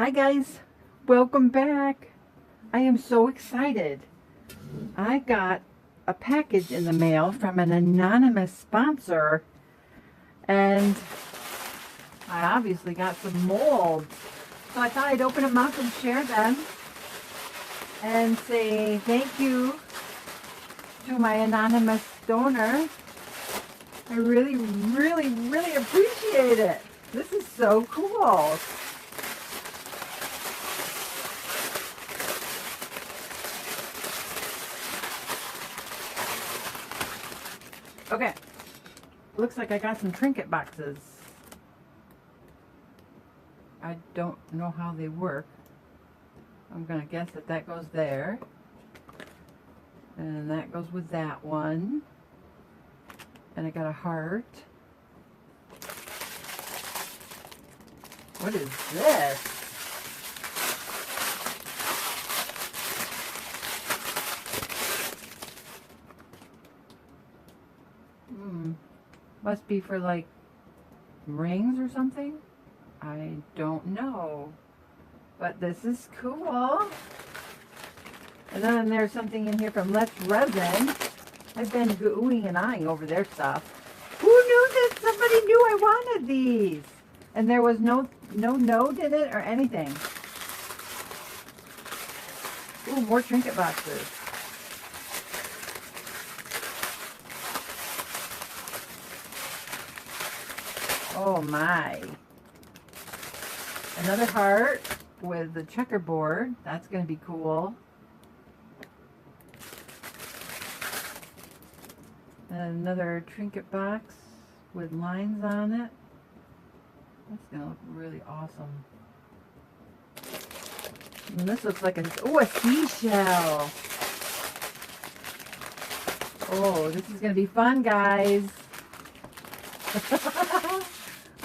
Hi guys, welcome back. I am so excited. I got a package in the mail from an anonymous sponsor, and I obviously got some molds. So I thought I'd open them up and share them and say thank you to my anonymous donor. I really appreciate it. This is so cool. Okay, looks like I got some trinket boxes. I don't know how they work. I'm gonna guess that that goes there. And that goes with that one. And I got a heart. What is this? Must be for like rings or something. I don't know. But this is cool. And then there's something in here from Let's Resin. I've been oohing and eyeing over their stuff. Who knew that somebody knew I wanted these? And there was no note in it or anything. Ooh, more trinket boxes. Oh my. Another heart with the checkerboard. That's going to be cool. And another trinket box with lines on it. That's going to look really awesome. And this looks like a seashell. Oh, this is going to be fun, guys.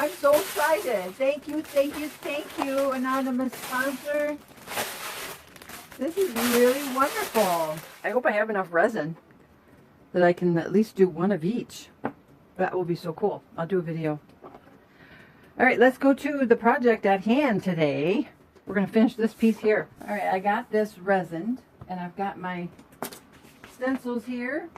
I'm so excited. Thank you, anonymous sponsor. This is really wonderful. I hope I have enough resin that I can at least do one of each. That will be so cool. I'll do a video. All right, let's go to the project at hand today. We're going to finish this piece here. All right, I got this resined, and I've got my stencils here.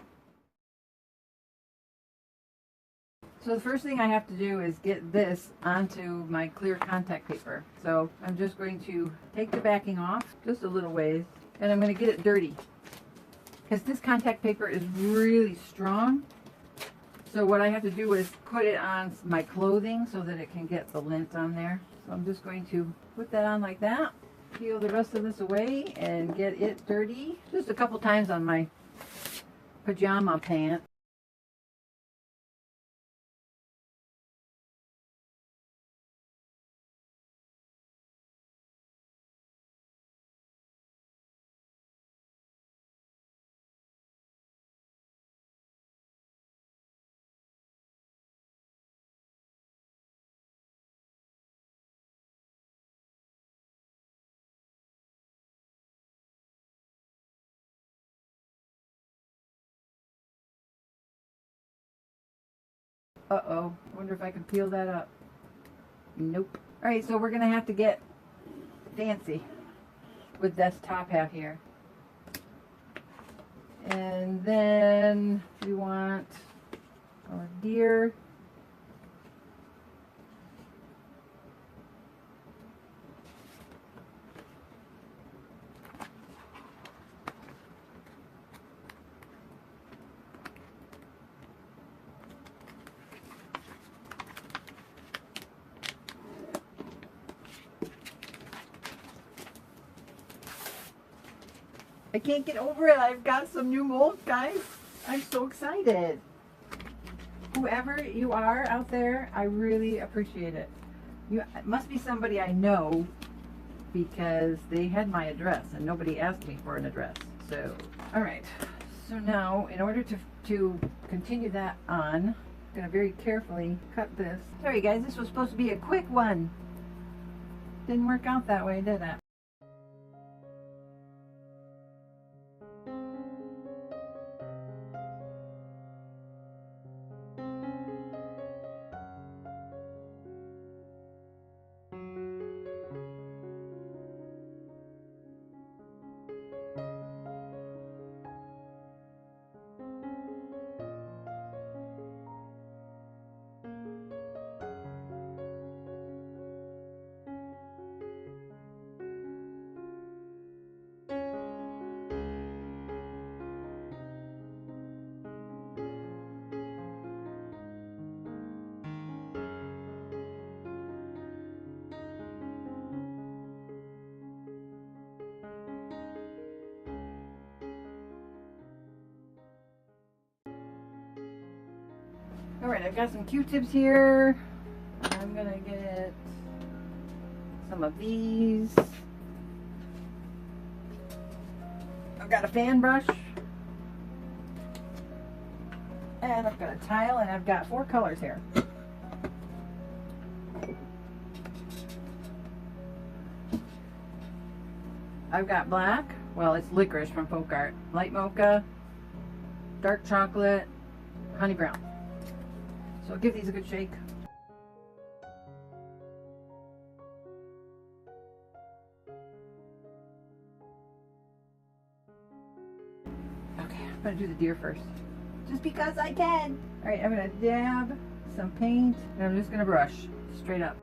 So the first thing I have to do is get this onto my clear contact paper. So I'm just going to take the backing off just a little ways, and I'm going to get it dirty. Because this contact paper is really strong. So what I have to do is put it on my clothing so that it can get the lint on there. So I'm just going to put that on like that, peel the rest of this away, and get it dirty. Just a couple times on my pajama pants. Uh-oh, wonder if I can peel that up. Nope. Alright, so we're going to have to get fancy with this top half here. And then we want our deer. I can't get over it. I've got some new molds, guys. I'm so excited. Whoever you are out there, I really appreciate it. It must be somebody I know because they had my address and nobody asked me for an address. So, all right. So now, in order to continue that on, I'm going to very carefully cut this. Sorry guys, this was supposed to be a quick one. Didn't work out that way, did it? Alright, I've got some Q-tips here. I'm gonna get some of these. I've got a fan brush. And I've got a tile, and I've got 4 colors here. I've got black, well, it's licorice from Folk Art, light mocha, dark chocolate, honey brown. So give these a good shake. Okay, I'm gonna do the deer first. Just because I can. All right, I'm gonna dab some paint, and I'm just gonna brush straight up.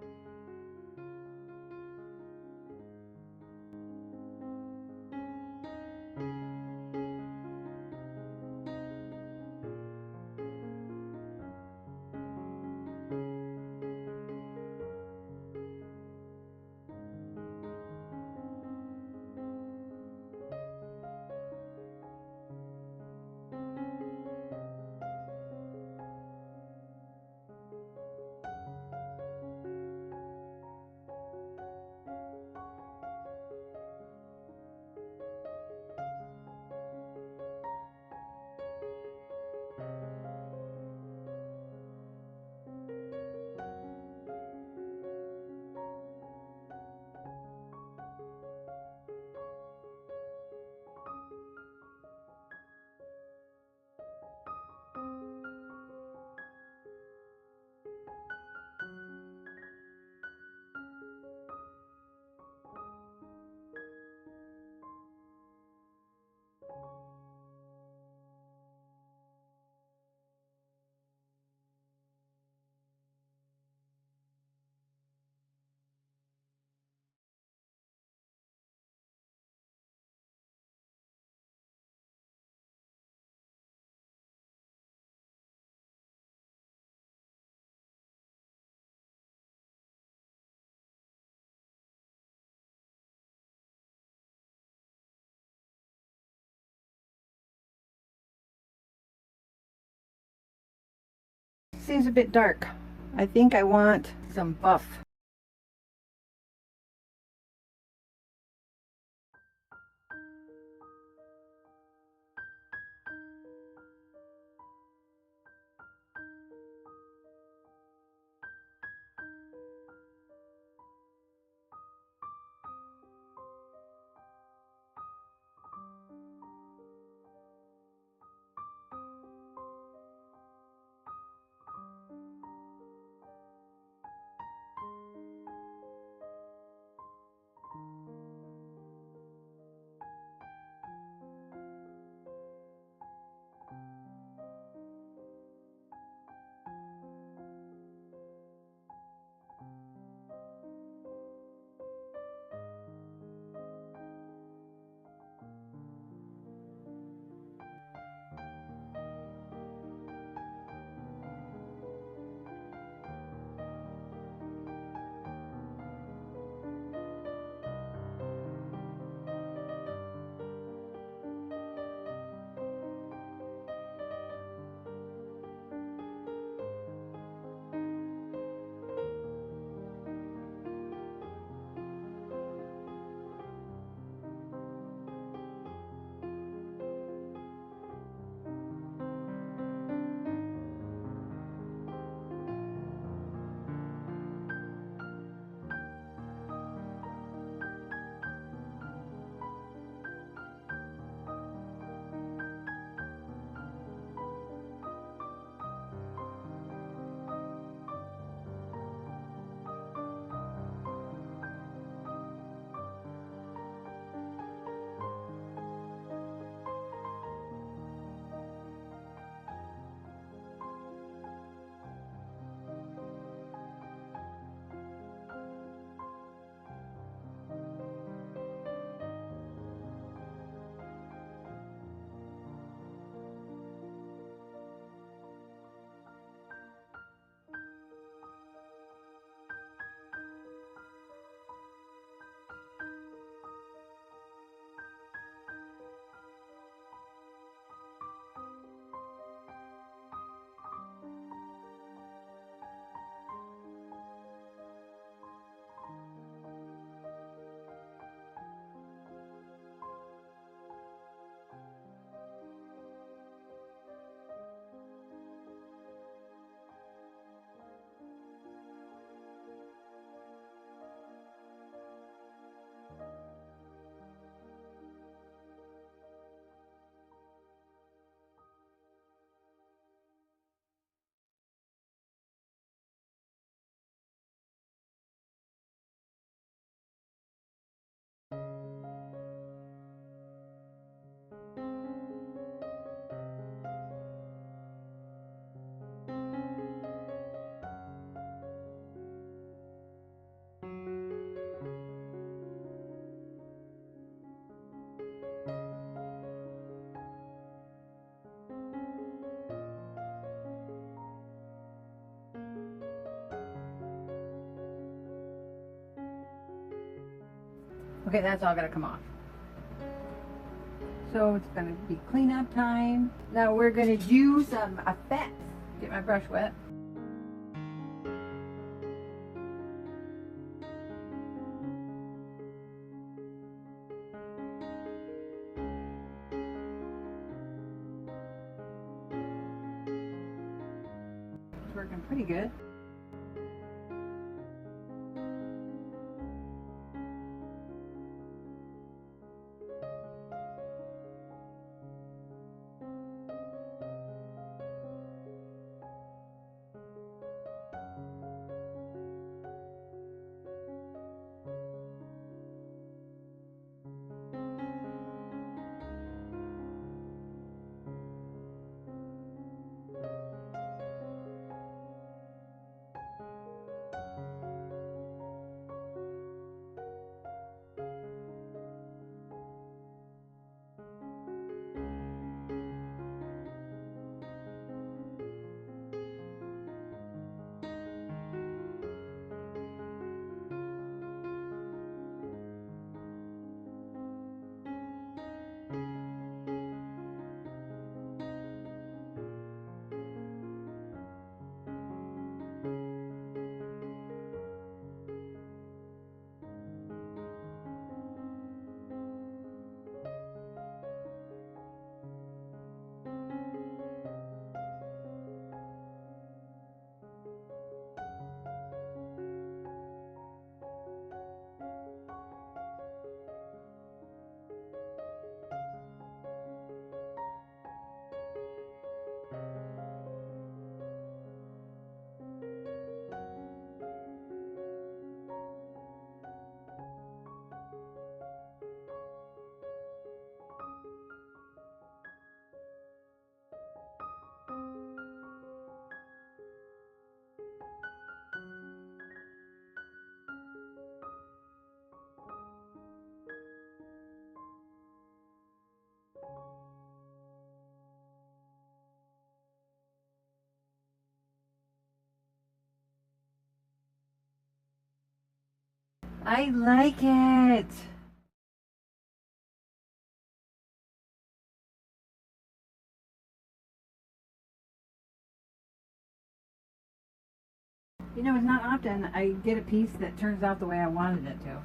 Seems a bit dark. I think I want some buff. Okay, that's all gonna come off. So it's gonna be cleanup time. Now we're gonna do some effects. Get my brush wet. It's working pretty good. I like it. You know, it's not often I get a piece that turns out the way I wanted it to.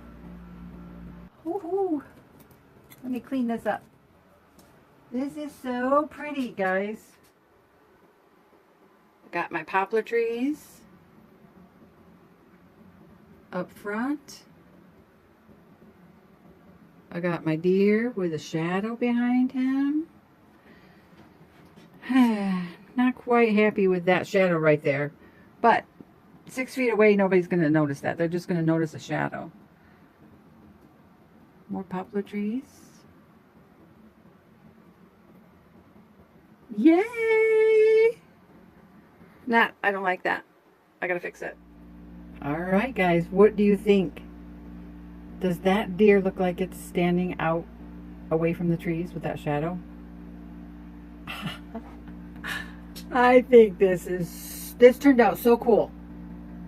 Woohoo! Let me clean this up. This is so pretty, guys. I got my poplar trees up front. I got my deer with a shadow behind him. Not quite happy with that shadow right there, but 6 feet away, nobody's going to notice that. They're just going to notice a shadow. More poplar trees. Yay! I don't like that. I got to fix it. All right, guys, what do you think? Does that deer look like it's standing out away from the trees with that shadow? I think this turned out so cool.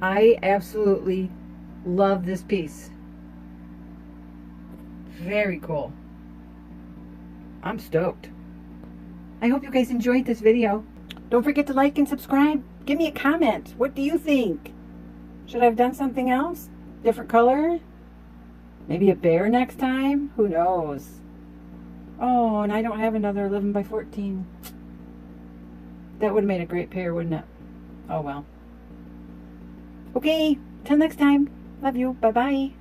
I absolutely love this piece. Very cool. I'm stoked. I hope you guys enjoyed this video. Don't forget to like and subscribe. Give me a comment. What do you think? Should I have done something else? Different color? Maybe a bear next time? Who knows? Oh, and I don't have another 11 by 14. That would have made a great pair, wouldn't it? Oh well. Okay, till next time. Love you. Bye-bye.